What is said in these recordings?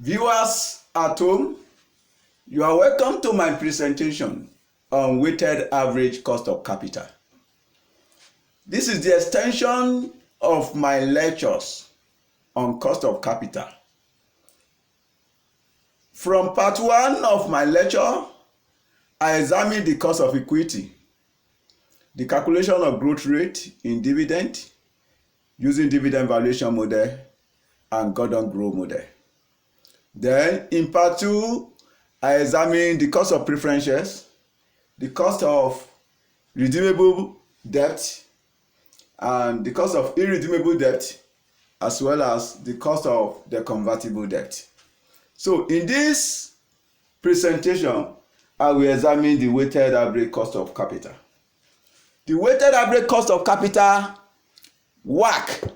Viewers at home, you are welcome to my presentation on weighted average cost of capital. This is the extension of my lectures on cost of capital. From part 1 of my lecture, I examined the cost of equity, the calculation of growth rate in dividend using dividend valuation model and Gordon Growth model. Then in part 2, I examined the cost of preference shares, the cost of redeemable debt, and the cost of irredeemable debt, as well as the cost of the convertible debt. So in this presentation, I will examine the weighted average cost of capital. The weighted average cost of capital, Wacc,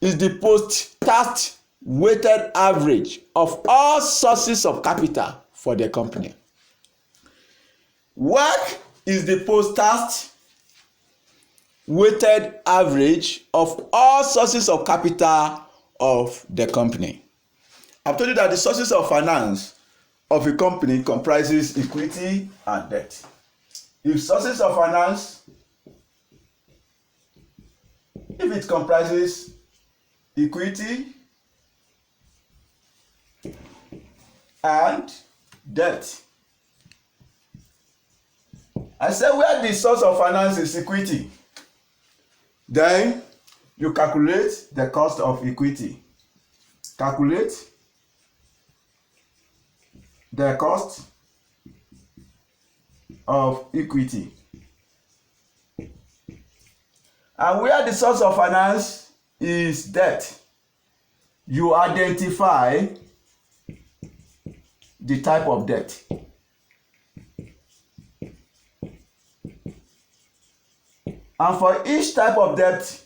is the post-tax weighted average of all sources of capital for the company. Wacc is the post-tax weighted average of all sources of capital of the company. I've told you that the sources of finance of a company comprises equity and debt. If sources of finance, if it comprises equity and debt, I said where the source of finance is equity, then you calculate the cost of equity. Calculate the cost of equity. And where the source of finance is debt, you identify the type of debt. And for each type of debt,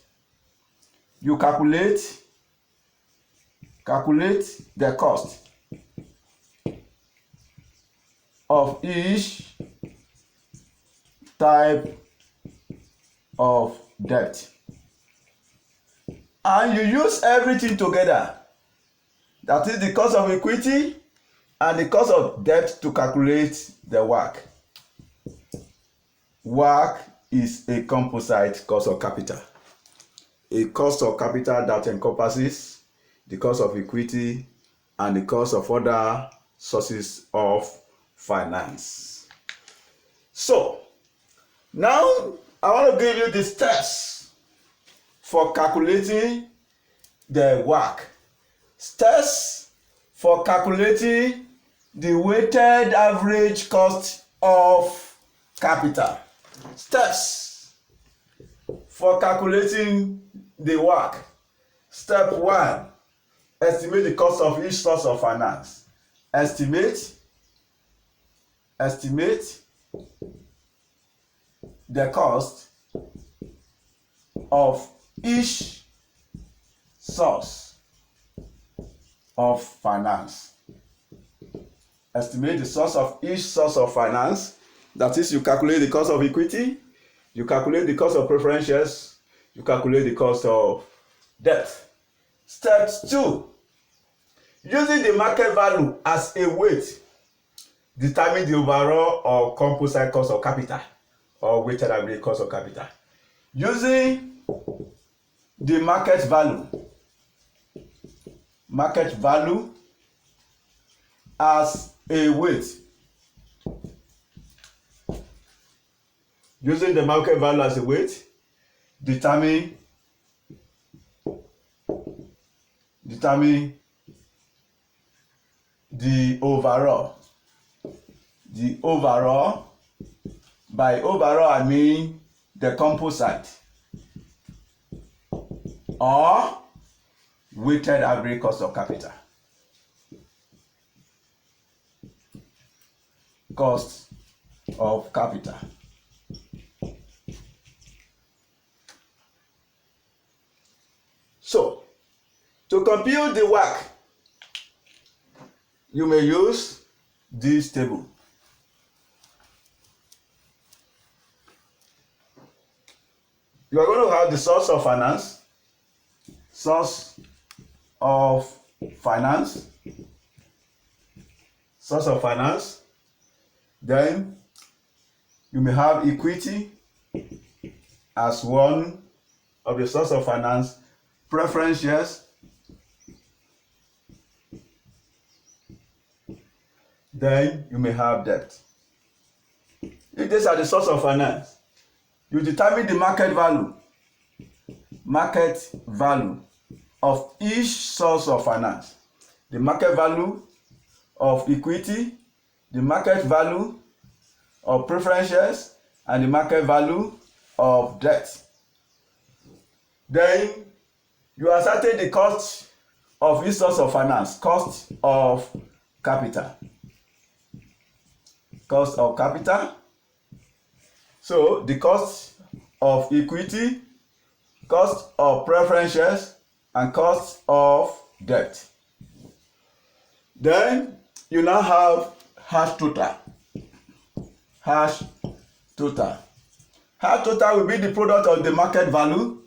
you calculate the cost of each type of debt. And you use everything together. That is the cost of equity and the cost of debt to calculate the Wacc. Wacc is a composite cost of capital. A cost of capital that encompasses the cost of equity and the cost of other sources of finance. So, now I want to give you the steps for calculating the Wacc. Steps for calculating the weighted average cost of capital. Steps for calculating the Wacc. Step 1, estimate the cost of each source of finance. Estimate the cost of each source of finance. Estimate the source of each source of finance. That is, you calculate the cost of equity, you calculate the cost of preference shares, you calculate the cost of debt. Step 2, using the market value as a weight, determine the overall or composite cost of capital or weighted average cost of capital. Using the market value as a weight, using the market value as a weight, determine the overall. By overall I mean the composite or weighted average cost of capital. Cost of capital. So, to compute the Wacc, you may use this table. You are going to have the source of finance, source of finance. Then you may have equity as one of the source of finance, preference shares, then you may have debt. If these are the source of finance, you determine the market value of each source of finance. The market value of equity, the market value of preference shares, and the market value of debt. Then you ascertain the cost of each source of finance, cost of capital. Cost of capital. So the cost of equity, cost of preference shares, and cost of debt. Then you now have hash total. Hash total. Hash total will be the product of the market value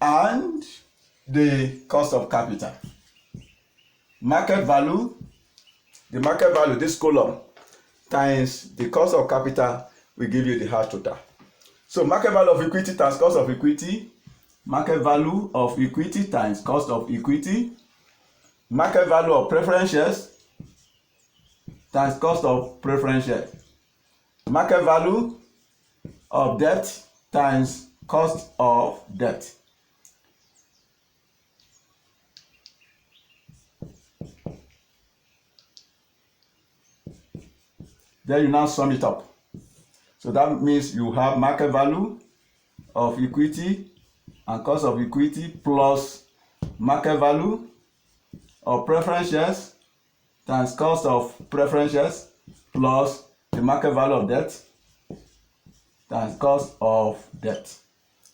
and the cost of capital. Market value, the market value, this column, times the cost of capital will give you the hash total. So market value of equity times cost of equity, market value of equity times cost of equity, market value of preference shares times cost of preference shares, market value of debt times cost of debt. Then you now sum it up. So that means you have market value of equity and cost of equity plus market value of preference shares times cost of preference shares plus the market value of debt times cost of debt.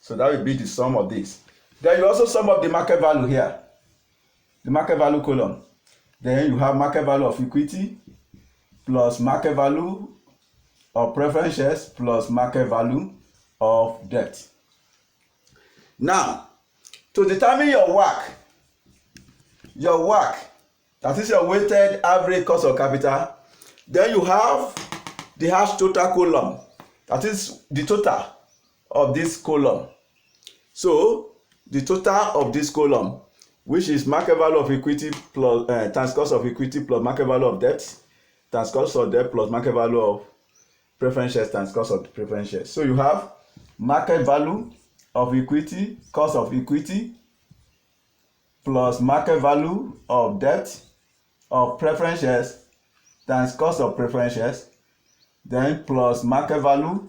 So that will be the sum of this. Then you also sum up the market value here, the market value column. Then you have market value of equity plus market value of preference shares plus market value of debt. Now, to determine your WACC, that is your weighted average cost of capital, then you have the hash total column, that is the total of this column. So the total of this column, which is market value of equity plus times cost of equity plus market value of debt times cost of debt plus market value of preference shares times cost of preference shares. So you have market value of equity, cost of equity, plus market value of debt of preference shares times cost of preference shares, then plus market value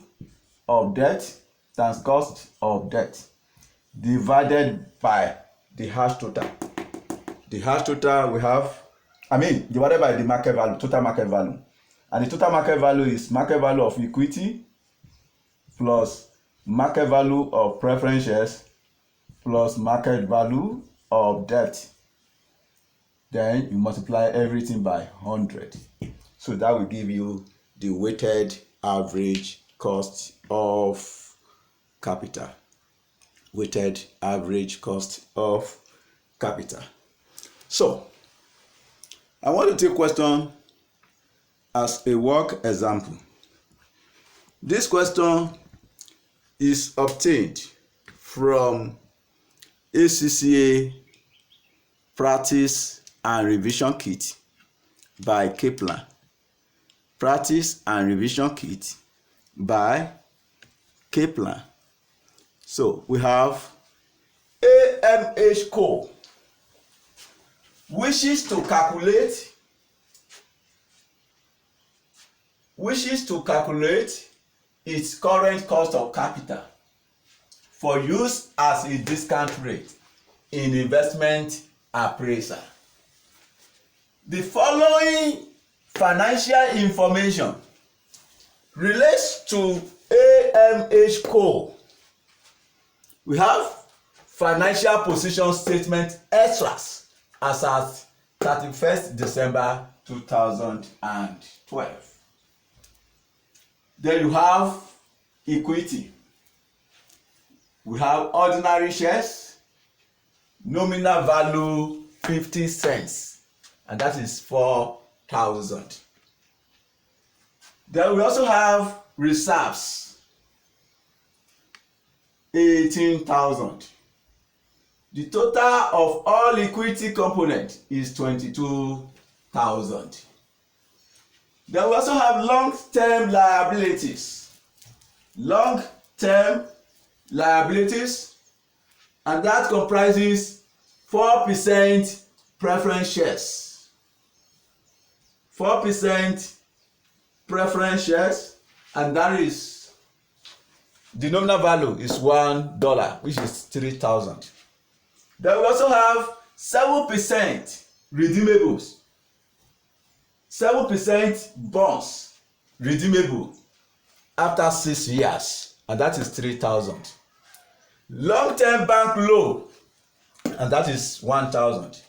of debt times cost of debt, divided by the hash total. The hash total we have, divided by the market value, total market value. And the total market value is market value of equity plus market value of preference shares plus market value of debt. Then you multiply everything by 100. So that will give you the weighted average cost of capital. Weighted average cost of capital. So I want to take question as a work example. This question is obtained from ACCA Practice and Revision Kit by Kaplan. Practice and Revision Kit by Kaplan. So we have AMH Co. wishes to calculate its current cost of capital for use as a discount rate in investment appraisal. The following financial information relates to AMH Co. We have financial position statement extras as at 31st December 2012. Then you have equity. We have ordinary shares, nominal value 50 cents, and that is for 18,000. Then we also have reserves, 18,000. The total of all liquidity component is 22,000. Then we also have long-term liabilities. Long-term liabilities, and that comprises 4% preference shares. 4% preference shares, and that is the nominal value is $1, which is 3,000. Then we also have 7% redeemables. 7% bonds redeemable after 6 years, and that is 3,000. Long-term bank loan, and that is 1,000.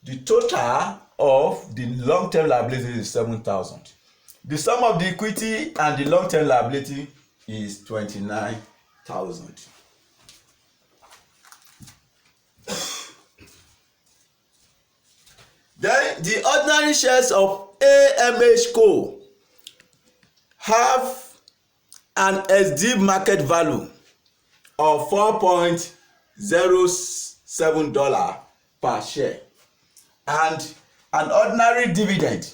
The total of the long-term liability is 7,000. The sum of the equity and the long-term liability is 29,000. Then the ordinary shares of AMH Co have an SD market value of $4.07 per share and an ordinary dividend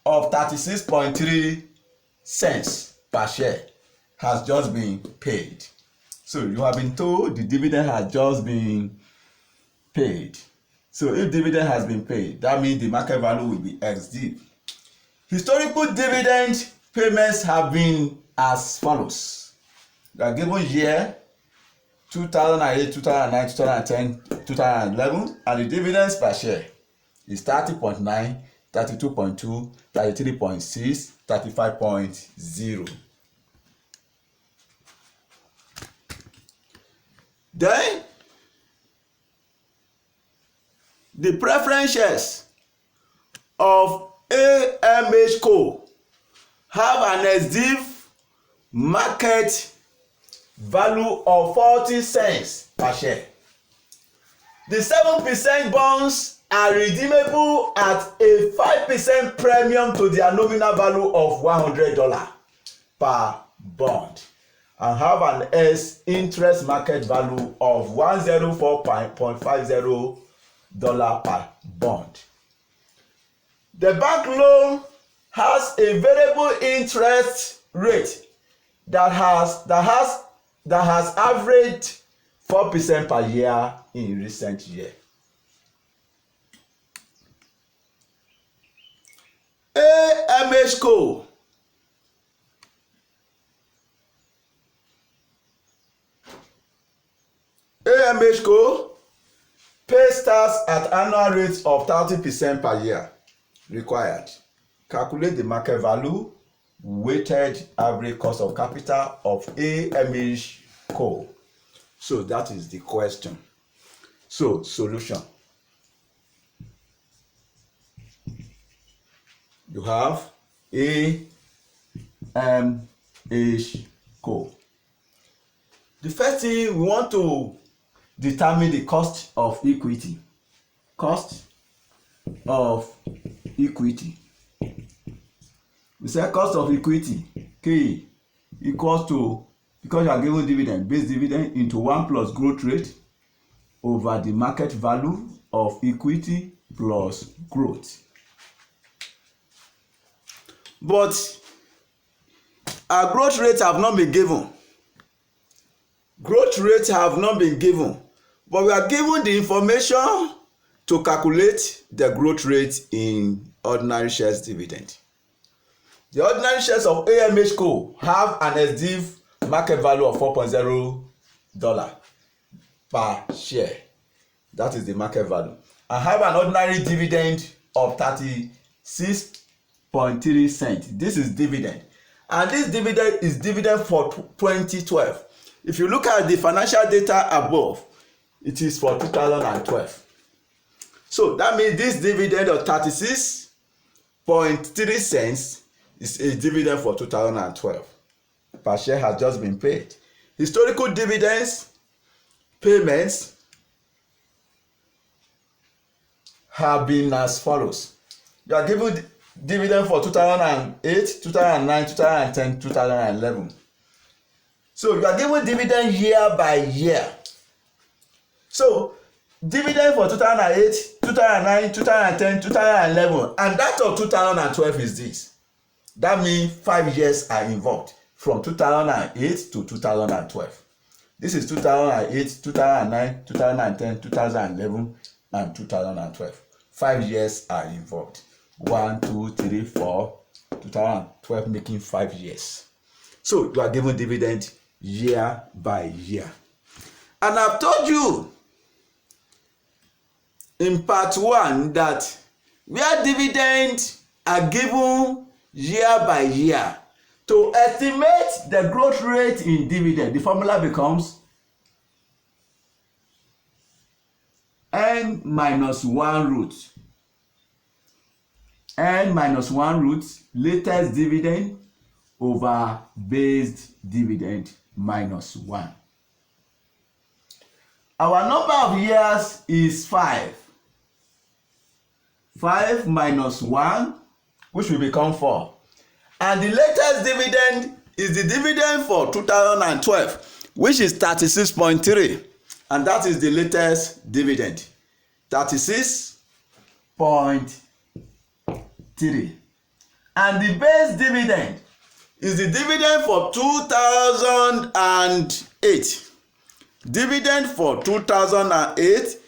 of 36.3 cents per share has just been paid. So you have been told the dividend has just been paid. So if dividend has been paid, that means the market value will be XD. Historical dividend payments have been as follows. The given year 2008, 2009, 2010, 2011, and the dividends per share is 30.9, 32.2, 33.6, 35.0. Then the preference shares of AMH Co have an SD market value of 40 cents per share. The 7% bonds are redeemable at a 5% premium to their nominal value of $100 per bond and have an interest market value of $104.50 per bond. The bank loan has a variable interest rate that has averaged 4% per year in recent years. AMH Co pays tax at annual rates of 30% per year required. Calculate the market value, weighted average cost of capital of AMH Co. So that is the question. So solution. You have AMH Co. The first thing we want to determine the cost of equity. Cost of equity. We say cost of equity K equals to, because you are given dividend, base dividend into 1 plus growth rate over the market value of equity plus growth. But our growth rates have not been given. Growth rates have not been given, but we are given the information to calculate the growth rate in ordinary shares dividend. The ordinary shares of AMH Co have an SD market value of $4.0 per share. That is the market value. And have an ordinary dividend of 36.3 cents. This is dividend. And this dividend is dividend for 2012. If you look at the financial data above, it is for 2012. So that means this dividend of 36.3 cents is a dividend for 2012. Per share has just been paid. Historical dividends payments have been as follows. You are given dividend for 2008, 2009, 2010, 2011. So you are given dividend year by year. So dividend for 2008, 2009, 2010, 2011, and that of 2012 is this. That means 5 years are involved from 2008 to 2012. This is 2008, 2009, 2010, 2011, and 2012. 5 years are involved. 1, 2, 3, 4, 2012 making 5 years. So you are given dividend year by year. And I've told you in part 1 that where dividends are given year by year, to estimate the growth rate in dividend, the formula becomes n minus 1 root. N minus 1 root latest dividend over based dividend minus 1. Our number of years is 5. 5 minus 1, which will become 4. And the latest dividend is the dividend for 2012, which is 36.3. And that is the latest dividend, 36.3. And the base dividend is the dividend for 2008. Dividend for 2008,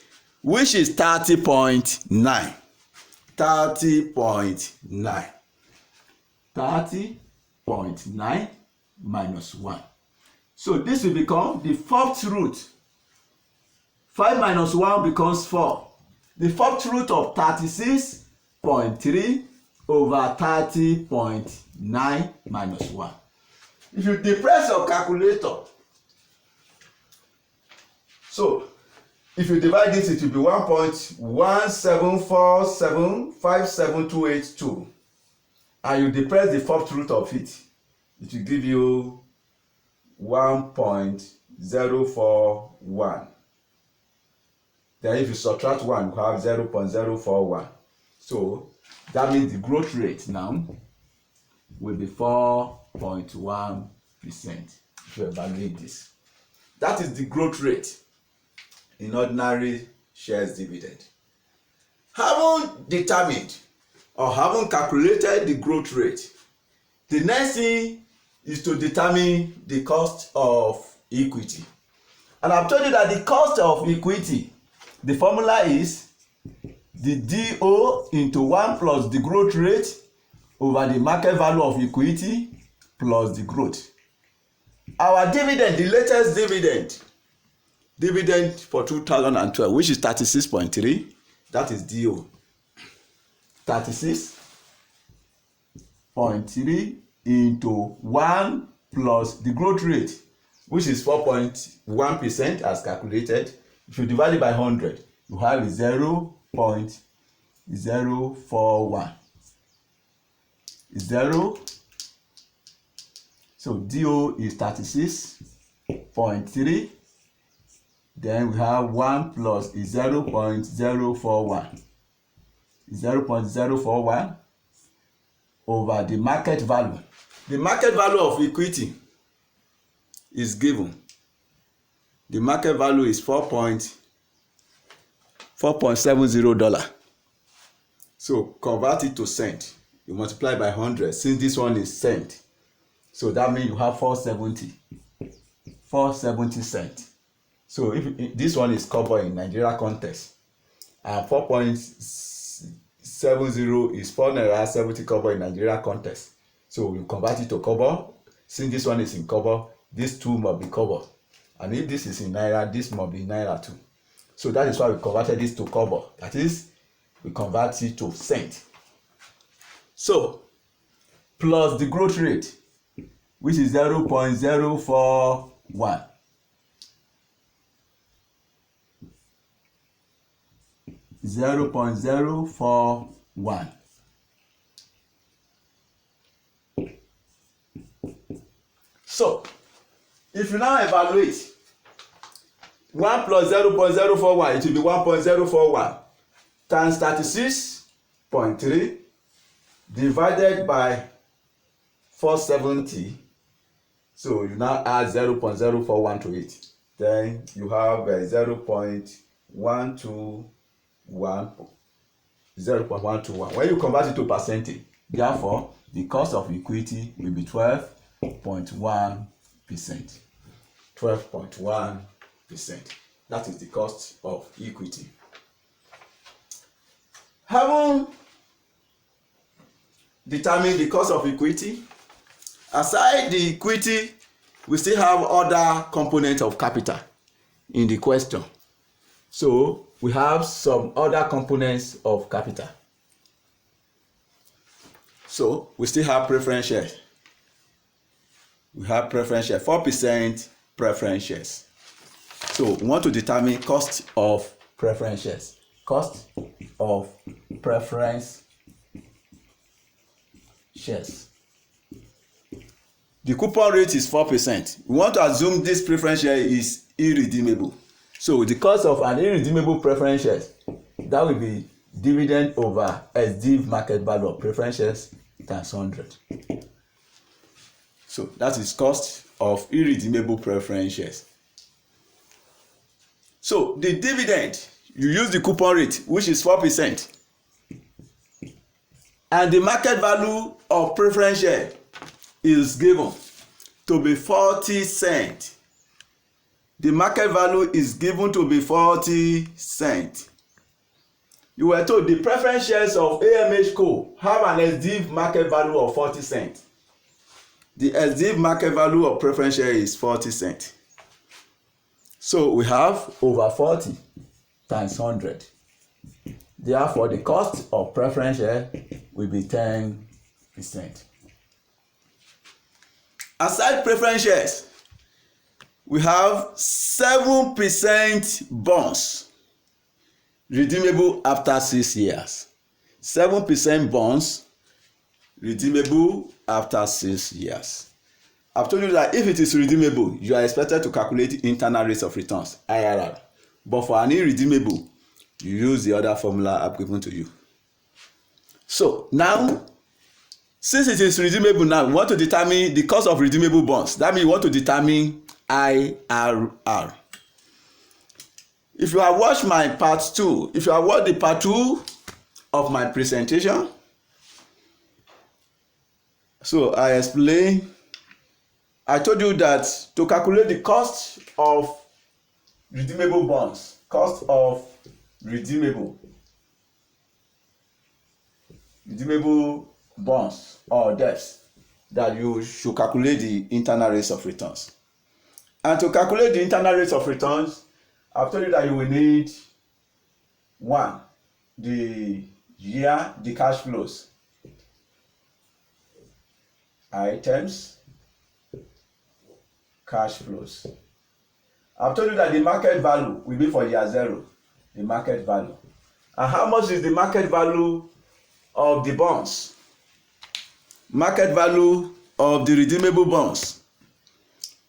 which is 30.9. 30.9. 30.9 minus 1. So this will become the fourth root. 5 minus 1 becomes 4. The fourth root of 36.3 over 30.9 minus 1. If you depress your calculator, so if you divide this, it will be 1.174757282. And you depress the fourth root of it, it will give you 1.041. Then if you subtract 1, you have 0.041. So that means the growth rate now will be 4.1% if you evaluate this. That is the growth rate in ordinary shares dividend. Having determined or having calculated the growth rate, the next thing is to determine the cost of equity. And I've told you that the cost of equity, the formula is the DO into 1 plus the growth rate over the market value of equity plus the growth. Our dividend, the latest dividend for 2012, which is 36.3, that is DO. 36.3 into 1 plus the growth rate, which is 4.1% as calculated. If you divide it by 100, you have 0.041. 0. So DO is 36.3. Then we have 1 plus is 0.041. 0.041 over the market value. The market value of equity is given. The market value is $4.70. So convert it to cent. You multiply by 100. Since this one is cent, so that means you have 470 cents. So if this one is kobo in Nigeria context, and 4.70 is 4 naira 70 kobo in Nigeria context. So you convert it to kobo. Since this one is in kobo, these two must be kobo. And if this is in naira, this must be naira too. So that is why we converted this to kobo. That is, we convert it to cent. So plus the growth rate, which is 0.041. So if you now evaluate 1 plus 0.041, it will be 1.041 times 36.3 divided by 470. So you now add 0.041 to it. Then you have 0.121. When you convert it to percentage, therefore, the cost of equity will be 12.1%. 12.1%. That is the cost of equity. Having determined the cost of equity, aside the equity, we still have other components of capital in the question. So we have some other components of capital. So we still have preference shares. We have preference shares, 4% preference shares. So we want to determine cost of preference shares. Cost of preference shares. The coupon rate is 4%. We want to assume this preference share is irredeemable. So the cost of an irredeemable preference shares, that will be dividend over SDV market value of preference shares times 100. So that is cost of irredeemable preference shares. So the dividend, you use the coupon rate, which is 4%, and the market value of preference share is given to be 40 cents. The market value is given to be 40 cents. You were told the preference shares of AMH Co have an SDV market value of 40 cents. The SDV market value of preference share is 40 cents. So we have over 40 times 100. Therefore, the cost of preference share will be 10%. Aside preference shares, we have 7% bonds redeemable after 6 years. 7% bonds redeemable after 6 years. I've told you that if it is redeemable, you are expected to calculate internal rates of returns, IRR. But for an irredeemable, you use the other formula I've given to you. So now, since it is redeemable now, we want to determine the cost of redeemable bonds. That means we want to determine IRR. If you have watched my part 2, if you have watched the part 2 of my presentation, so I explained, I told you that to calculate the cost of redeemable bonds, cost of redeemable bonds or debts, that you should calculate the internal rates of returns. And to calculate the internal rates of returns, I've told you that you will need 1, the cash flows, items, cash flows. I've told you that the market value will be for year 0, the market value. And how much is the market value of the bonds? Market value of the redeemable bonds.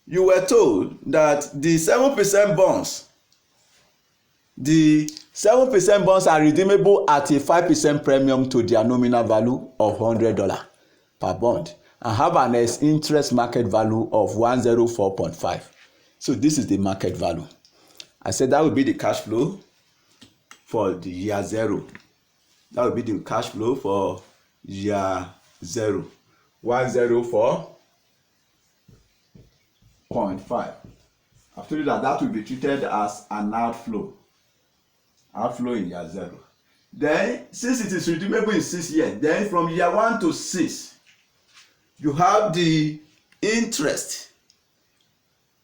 You were told that the 7% bonds, are redeemable at a 5% premium to their nominal value of $100 per bond and have an interest market value of 104.5. So this is the market value. I said that would be the cash flow for the year 0. That would be the cash flow for year 0. 104.5. I've told you that that will be treated as an outflow in year 0. Then, since it is redeemable in 6 years, then from year 1 to 6, you have the interest.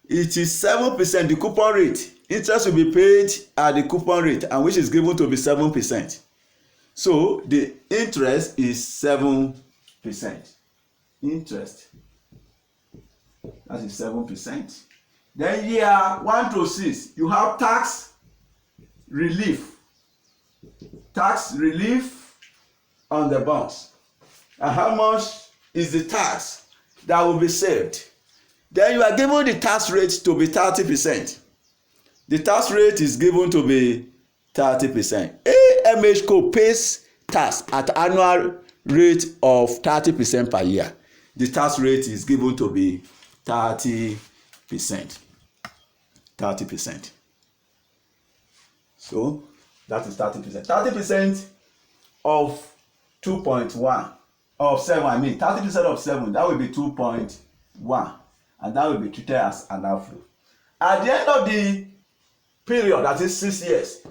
It is 7%, the coupon rate. Interest will be paid at the coupon rate, and which is given to be 7%. So the interest is 7%. Interest, that is 7%. Then year 1 to 6, you have tax relief. Tax relief on the bonds. And how much is the tax that will be saved? Then you are given the tax rate to be 30%. The tax rate is given to be 30%. AMH Co pays tax at annual rate of 30% per year, the tax rate is given to be 30%. 30%. So that is 30%. 30% of 2.1 of 7, 30% of 7, that will be 2.1, and that will be treated as an outflow. At the end of the period, that is 6 years,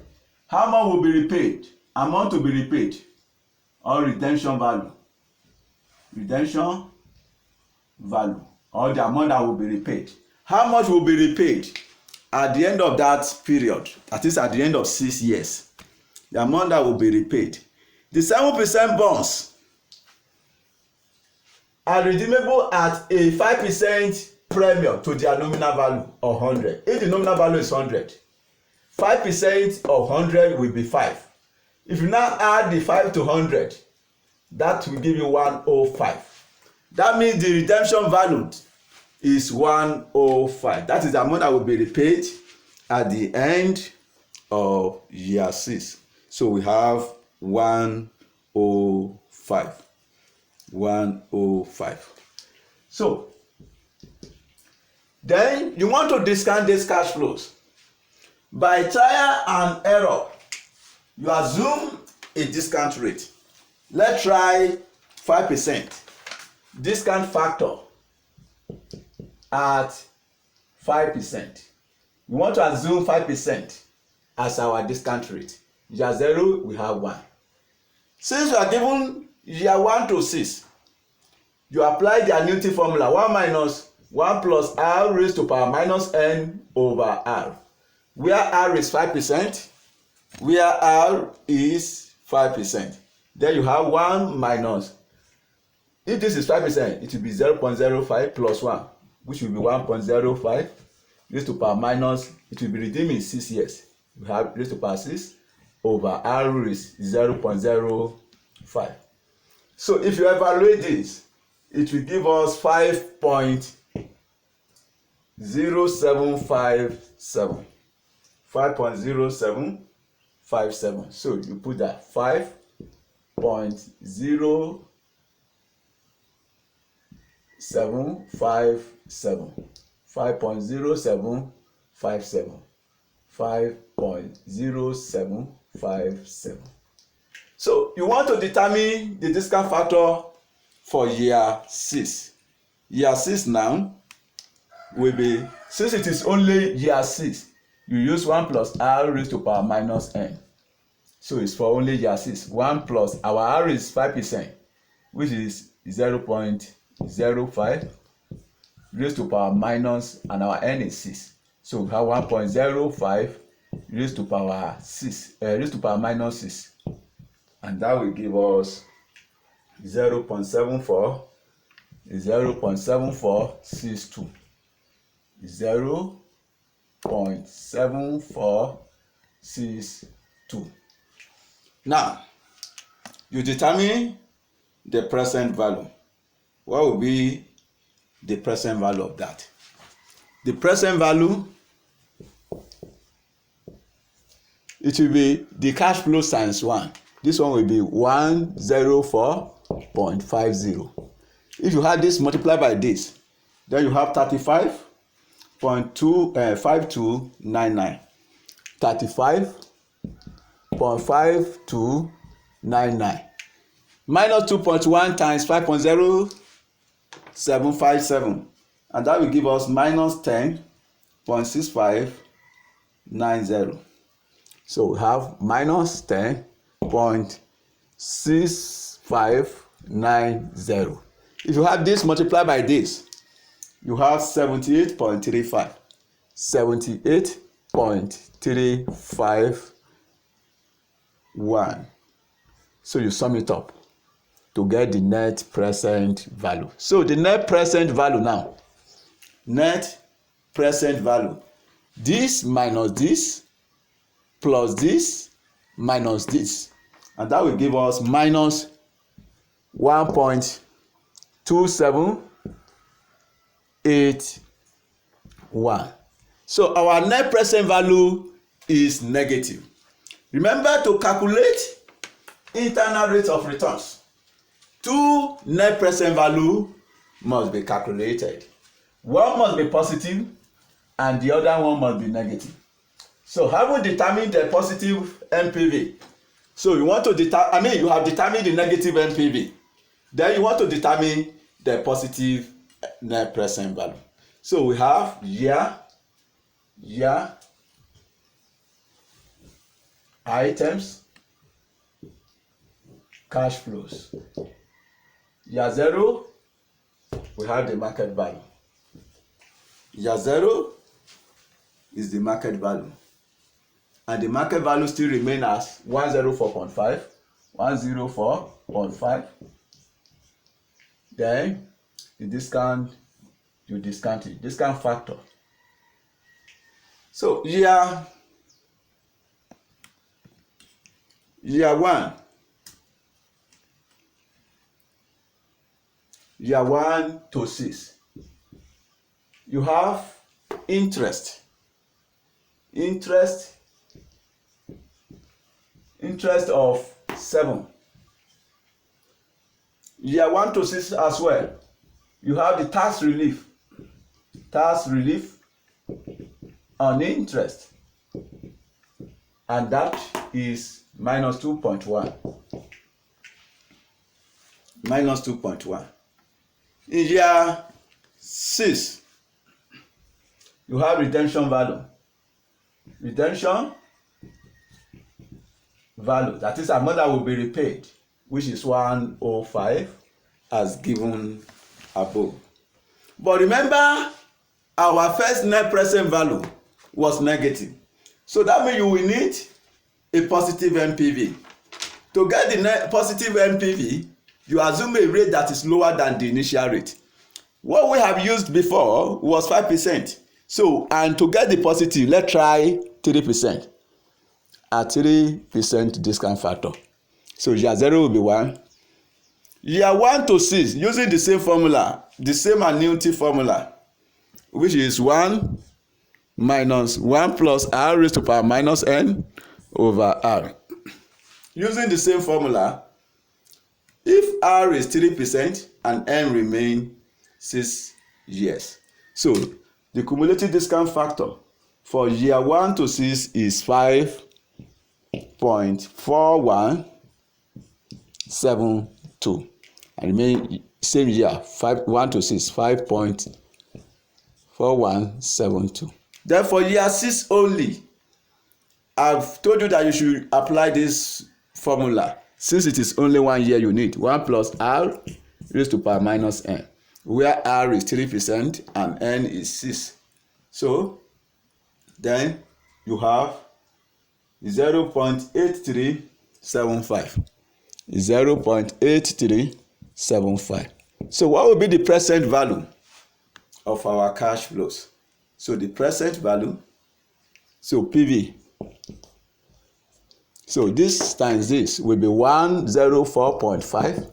how much will be repaid? Amount to be repaid, or redemption value. Redemption value, or the amount that will be repaid. How much will be repaid at the end of that period? That is at the end of 6 years. The amount that will be repaid. The 7% bonds are redeemable at a 5% premium to their nominal value of 100. If the nominal value is 100, 5% of 100 will be 5. If you now add the 5 to 100, that will give you 105. That means the redemption value is 105. That is the amount that will be repaid at the end of year 6. So we have 105. 105. So then you want to discount these cash flows. By trial and error, you assume a discount rate. Let's try 5%. Discount factor at 5%. We want to assume 5% as our discount rate. Year 0, we have 1. Since we are given year 1 to 6, you apply the annuity formula 1 minus 1 plus r raised to power minus n over r, where r is 5%, where r is 5%. Then you have 1 minus, if this is 5%, it will be 0.05 plus 1, which will be 1.05 raised to power minus, it will be redeemed in 6 years. We have raised to power 6 over r is 0.05. So if you evaluate this, it will give us 5.0757. 5.0757. So you put that 5.0757. 5.0757. 5.0757. So you want to determine the discount factor for year 6. Year 6 now will be, since it is only year 6, you use 1 plus r raised to power minus n. So it's for only year 6. 1 plus, our r is 5%, which is 0.05 raised to power minus, and our n is 6. So we have 1.05 raised to power 6, raised to power minus 6. And that will give us 0.74, 0.7462. 0.7462. Now, you determine the present value. What will be the present value of that? The present value, it will be the cash flow times 1. This one will be 104.50. If you had this multiplied by this, then you have 35.5299. 35.5299 minus 2.1 times 5.0757, and that will give us minus 10.6590. So we have minus 10.6590. If you have this multiplied by this, you have 78.35. 78.351. So you sum it up to get the net present value. So the net present value now, net present value, this minus this plus this minus this, and that will give us minus 1.2781. So our net present value is negative. Remember to calculate internal rate of returns. two net present value must be calculated. One must be positive and the other one must be negative. So having determined the positive NPV, so you want to you have determined the negative NPV. Then you want to determine the positive net present value. So we have year, items, cash flows. Year 0, we have the market value. Year 0 is the market value. And the market value still remain as 104.5, 104.5. Then the discount, you discount it, discount factor. So year 1, year 1 to 6, you have interest of 7. Year 1 to 6 as well, you have the tax relief on interest, and that is minus 2.1. In year 6, you have redemption value, that is amount that will be repaid, which is 105 as given above. But remember, our first net present value was negative, so that means you will need a positive NPV. To get the net positive NPV, you assume a rate that is lower than the initial rate. What we have used before was 5%. So, and to get the positive, let's try 3%. At 3% discount factor. So year 0 will be 1. Year 1 to 6, using the same formula, the same annuity formula, which is 1 minus 1 plus r raised to power minus n over r. Using the same formula, if r is 3% and n remain 6 years. So the cumulative discount factor for year 1 to 6 is 5.4172, and remain same year 1 to 6 5.4172. Then for year 6 only, I've told you that you should apply this formula, since it is only 1 year you need 1 plus r raised to power minus n, where r is 3% and n is 6. So then you have 0.8375. So what will be the present value of our cash flows? So the present value, so PV, so this times this will be 104.5.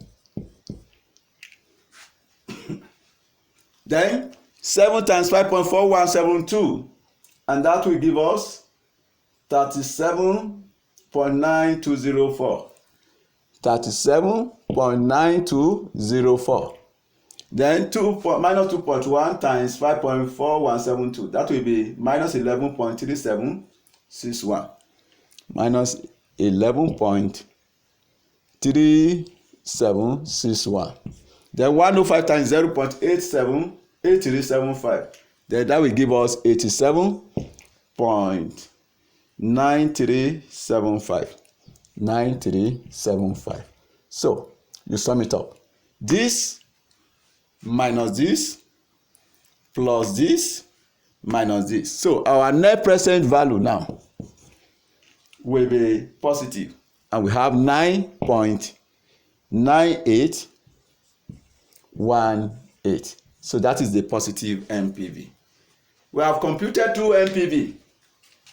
Then 7 times 5.4172, and that will give us 37.9204. 37.9204. Then minus 2.1 times 5.4172, that will be minus 11.3761. Minus 11.3761. Then 105 times 0.8375. Then that will give us 87.9375. 9375. So you sum it up. This minus this plus this minus this. So our net present value now will be positive, and we have 9.9818. So that is the positive NPV. We have computed two NPV,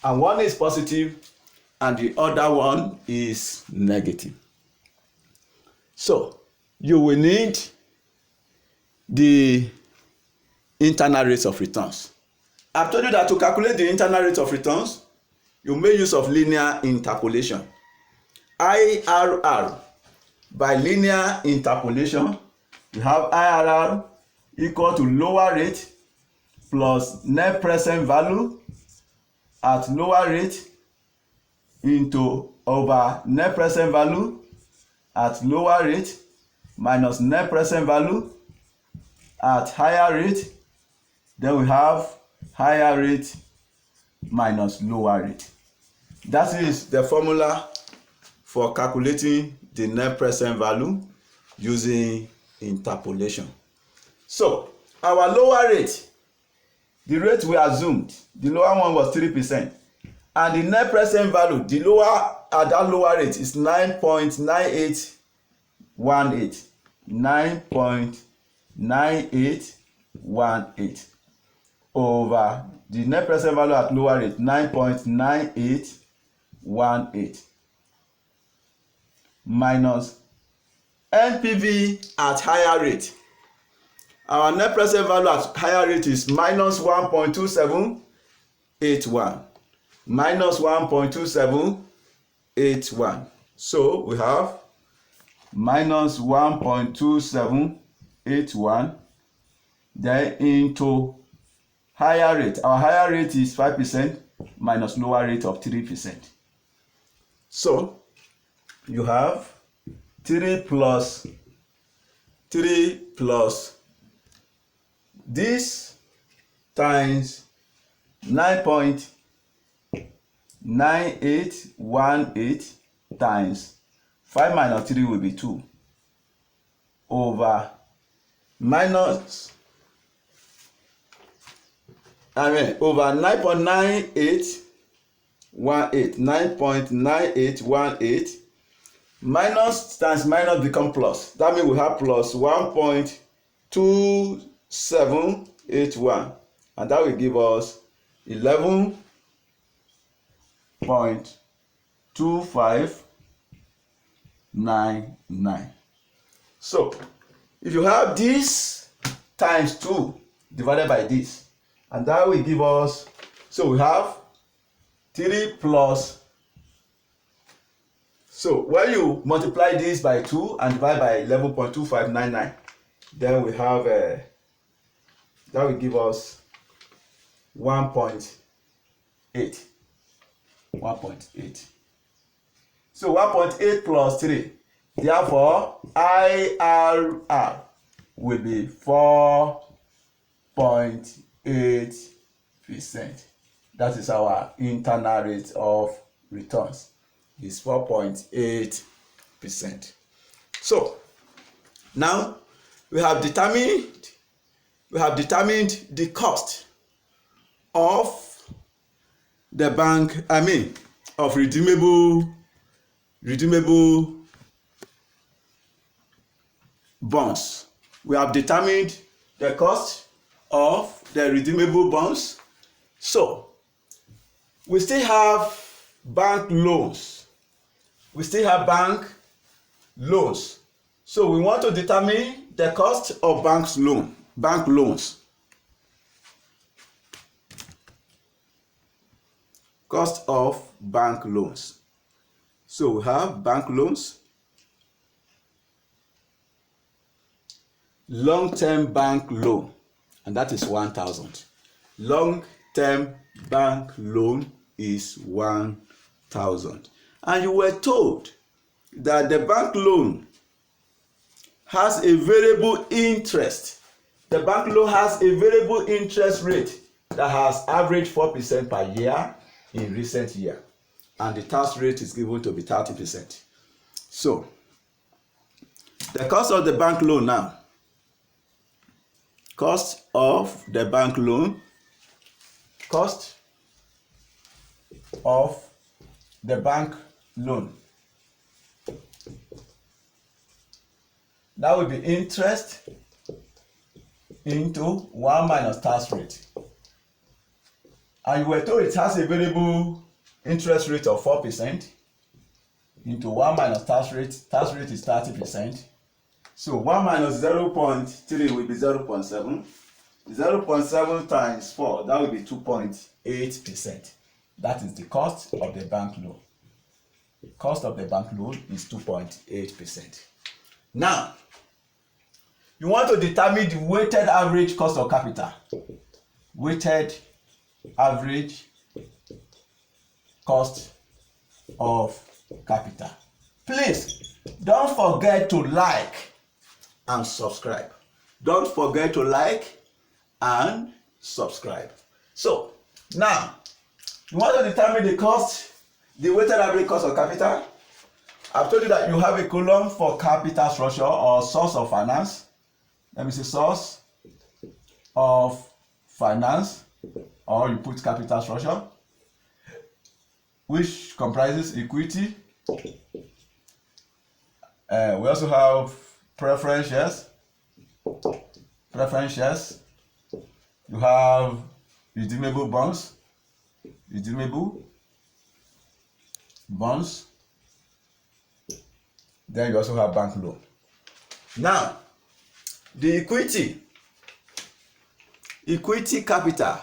and one is positive and the other one is negative. So you will need the internal rates of returns. I've told you that to calculate the internal rate of returns, you make use of linear interpolation. IRR by linear interpolation, we have IRR equal to lower rate plus net present value at lower rate into over net present value at lower rate minus net present value at higher rate. Then we have higher rate minus lower rate. That is the formula for calculating the net present value using interpolation. So our lower rate, the rate we assumed, the lower one was 3%, and the net present value, the lower at that lower rate is 9.9818. 9.9818 over the net present value at lower rate 9.9818 minus NPV at higher rate. Our net present value at higher rate is minus 1.2781 minus 1.2781. So we have minus 1.2781 then into higher rate. Our higher rate is 5% minus lower rate of 3%. So you have 3 plus this times 9.9818 times 5 minus 3 will be 2 over minus over 9.9818 minus times minus become plus. That means we have plus 1.2781, and that will give us 11.2599. So if you have this times 2 divided by this, and that will give us, so we have 3 plus, so when you multiply this by 2 and divide by 11.2599, then we have that will give us 1.8. So 1.8 plus 3, therefore IRR will be 4.8%. That is our internal rate of returns, is 4.8%. So now we have determined the cost of the bank, of redeemable bonds. We have determined the cost of the redeemable bonds. So we still have bank loans. So we want to determine the cost of bank loans. Cost of bank loans. So we have bank loans, long-term bank loan, and that is 1,000. Long-term bank loan is 1,000. And you were told that the bank loan has a variable interest. The bank loan has a variable interest rate that has averaged 4% per year in recent year, and the tax rate is given to be 30%. So the cost of the bank loan now, cost of the bank loan, that will be interest into 1 minus tax rate. And you were told it has a variable interest rate of 4% into 1 minus tax rate. Tax rate is 30%. So 1 minus 0.3 will be 0.7. 0.7 times 4, that will be 2.8%. That is the cost of the bank loan. The cost of the bank loan is 2.8%. Now, you want to determine the weighted average cost of capital. Weighted average cost of capital. Please don't forget to like and subscribe. Don't forget to like and subscribe. So now you want to determine the cost, the weighted average cost of capital. I've told you that you have a column for capital structure or source of finance. Let me say source of finance, or you put capital structure, which comprises equity. We also have preference shares. Preference shares. You have redeemable bonds. Redeemable bonds. Then you also have bank loan. Now, the equity capital,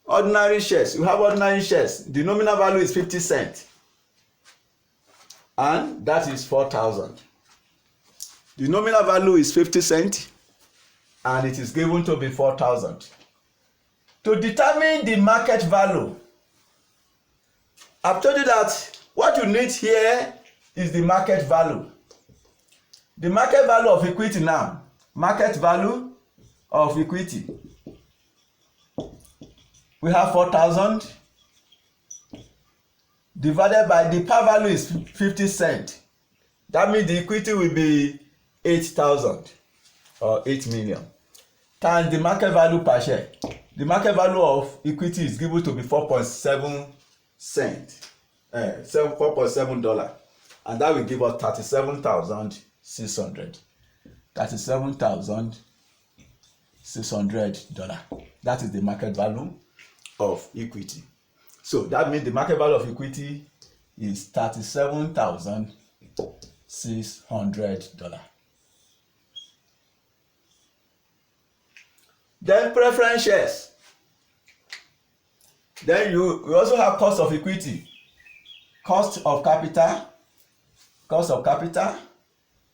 ordinary shares. You have ordinary shares. The nominal value is 50 cents. And that is 4,000. The nominal value is 50 cents. And it is given to be 4,000. To determine the market value, I've told you that what you need here is the market value. The market value of equity now. Market value of equity. We have 4,000 divided by the par value is 50 cents. That means the equity will be 8,000 or 8 million times the market value per share. The market value of equity is given to be 4.7 cents, $4.7, and that will give us 37,600. $37,600. That is the market value of equity. So that means the market value of equity is $37,600. Then preference shares. Then you also have cost of equity, cost of capital,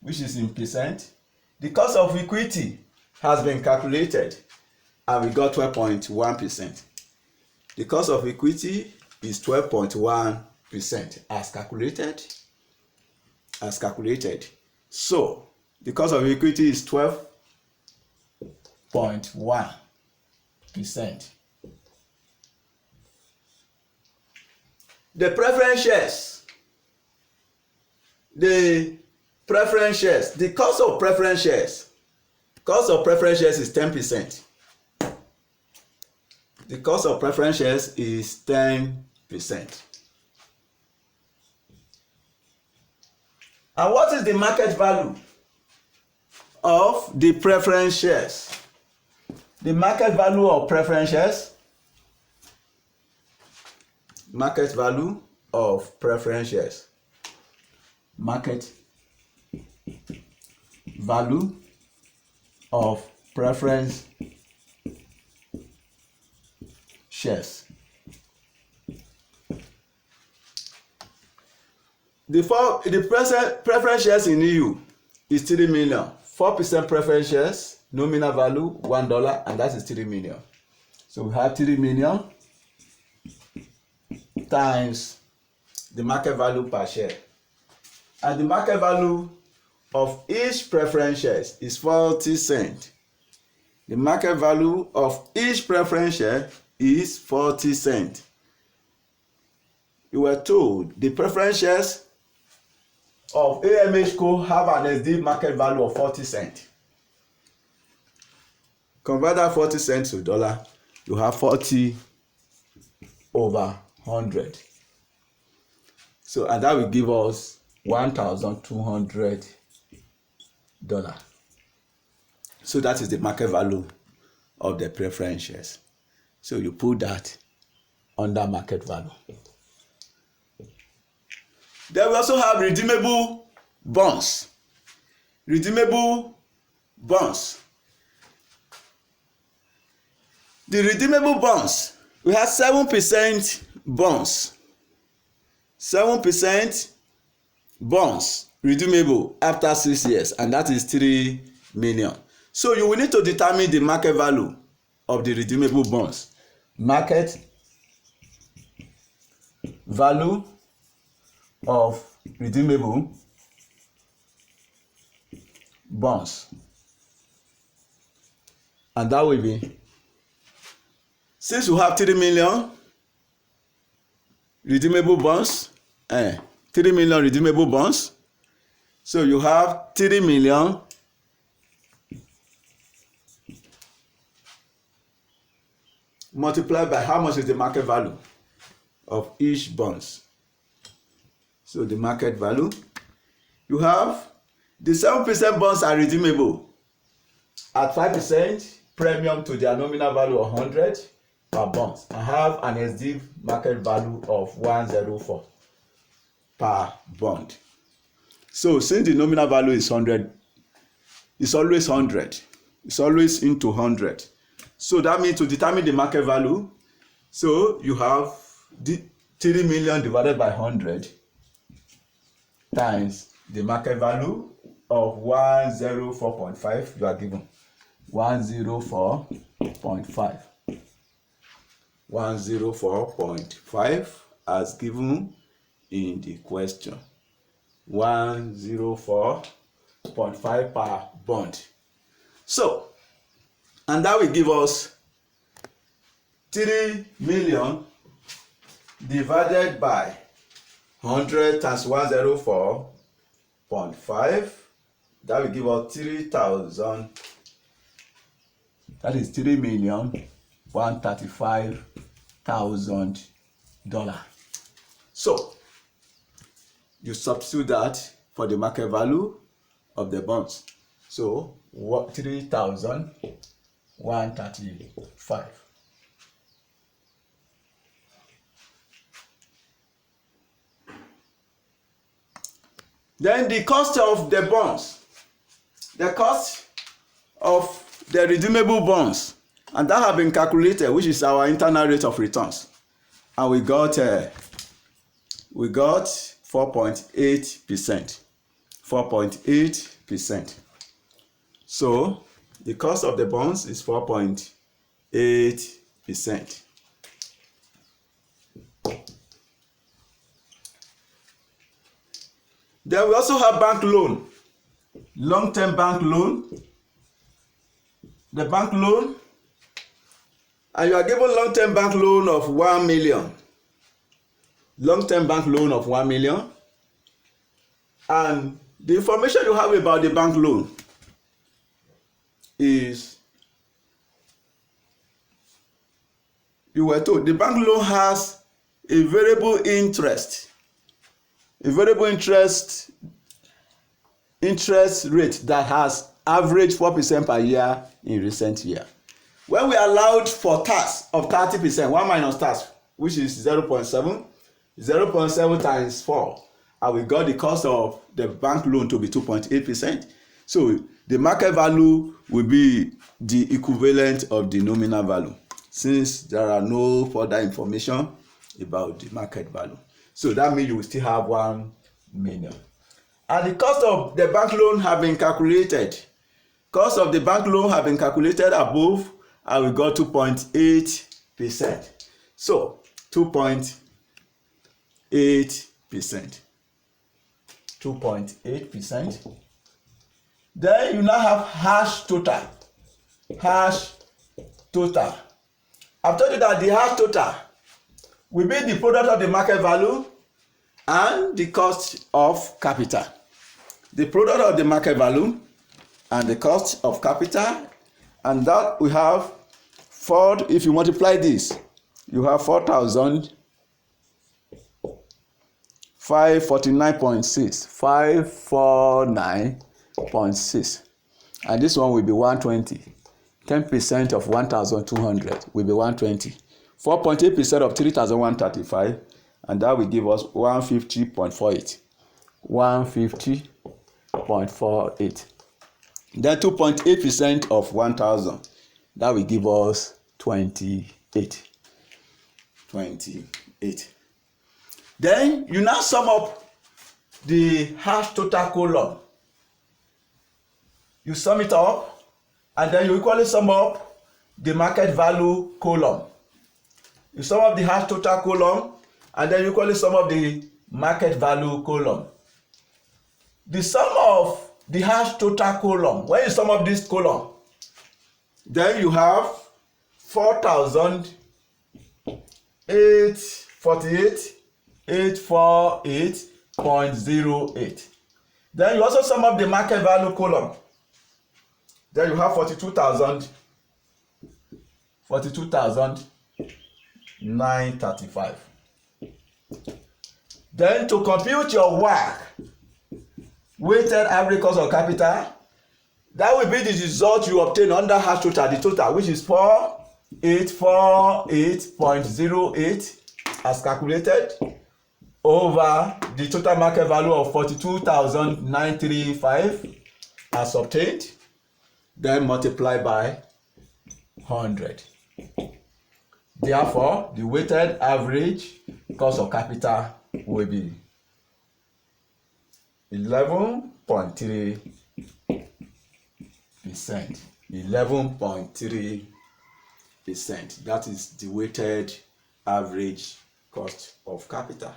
which is in percent. The cost of equity has been calculated and we got 12.1%. The cost of equity is 12.1% as calculated. So the cost of equity is 12.1%. The preference shares. The cost of preference shares. Cost of preference shares is 10%. The cost of preference shares is 10%. And what is the market value of the preference shares? The market value of preference shares. Market value of preference shares. Market value of preference shares. The preference shares in EU is 3 million. 4% preference shares, nominal value $1, and that is 3 million. So we have 3 million times the market value per share. And the market value of each preference shares is 40 cents. The market value of each preference share is 40 cents. You were told the preference shares of AMH Co have an SD market value of 40 cents. Convert that 40 cents to dollar, you have 40 over 100. So, and that will give us $1,200. So that is the market value of the preference shares. So you put that under market value. Then we also have redeemable bonds. Redeemable bonds. The redeemable bonds, we have 7% bonds. 7% bonds redeemable after 6 years, and that is 3 million. So you will need to determine the market value of the redeemable bonds. Market value of redeemable bonds, and that will be, since you have 3 million redeemable bonds, 3 million redeemable bonds, so you have 3 million multiplied by how much is the market value of each bonds. So the market value, you have the 7% bonds are redeemable at 5% premium to their nominal value of 100 per bond, and have an SD market value of 104 per bond. So since the nominal value is 100, it's always 100, it's always into 100. So that means to determine the market value, so you have the 3 million divided by 100 times the market value of 104.5. You are given 104.5. 104.5 as given in the question. 104.5 per bond. So, and that will give us 3 million divided by 100 times 104.5. That will give us 3,000. That is $3,135,000. So you substitute that for the market value of the bonds. So 3,135. Then the cost of the bonds, the cost of the redeemable bonds, and that have been calculated, which is our internal rate of returns, and we got 4.8%. 4.8%. So the cost of the bonds is 4.8%. Then we also have bank loan, long-term bank loan. The bank loan, and you are given long-term bank loan of 1 million. Long-term bank loan of 1 million. And the information you have about the bank loan is, you were told the bank loan has a variable interest. A variable interest rate that has averaged 4% per year in recent year. When we allowed for tax of 30%, 1 minus tax, which is 0.7, 0.7 times 4, and we got the cost of the bank loan to be 2.8%. So the market value will be the equivalent of the nominal value, since there are no further information about the market value. So that means you will still have 1 million. And the cost of the bank loan have been calculated. Cost of the bank loan have been calculated above, and we got 2.8%. So 2.8%. 2.8%. Then you now have hash total. Hash total. I've told you that the hash total will be the product of the market value and the cost of capital. The product of the market value and the cost of capital, and that we have 4. If you multiply this, you have 4,549.6, 549.6, and this one will be 120. 10% of 1,200 will be 120. 4.8% of 3,135, and that will give us 150.48. 150.48. Then 2.8% of 1,000, that will give us 28. 28. Then you now sum up the hash total column. You sum it up, and then you equally sum up the market value column. You sum up the hash total column, and then you equally sum up the market value column. The sum of the hash total column, when you sum up this column, then you have 4,848,848.08. Then you also sum up the market value column. Then you have 42,935. Then to compute your Wacc, weighted average cost of capital, that will be the result you obtain under hash total, the total, which is 4848.08 as calculated, over the total market value of 42,935 as obtained, then multiply by 100. Therefore, the weighted average cost of capital will be 11.3%. 11.3%. That is the weighted average cost of capital.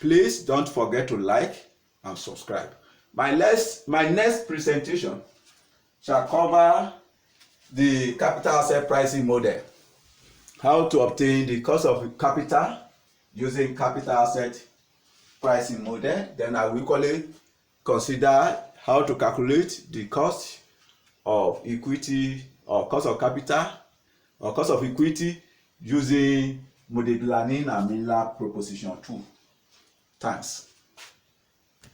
Please don't forget to like and subscribe. My next presentation shall cover the capital asset pricing model. How to obtain the cost of capital using capital asset pricing model. Then I will equally consider how to calculate the cost of equity or cost of capital or cost of equity using Modigliani and Miller proposition 2. Thanks.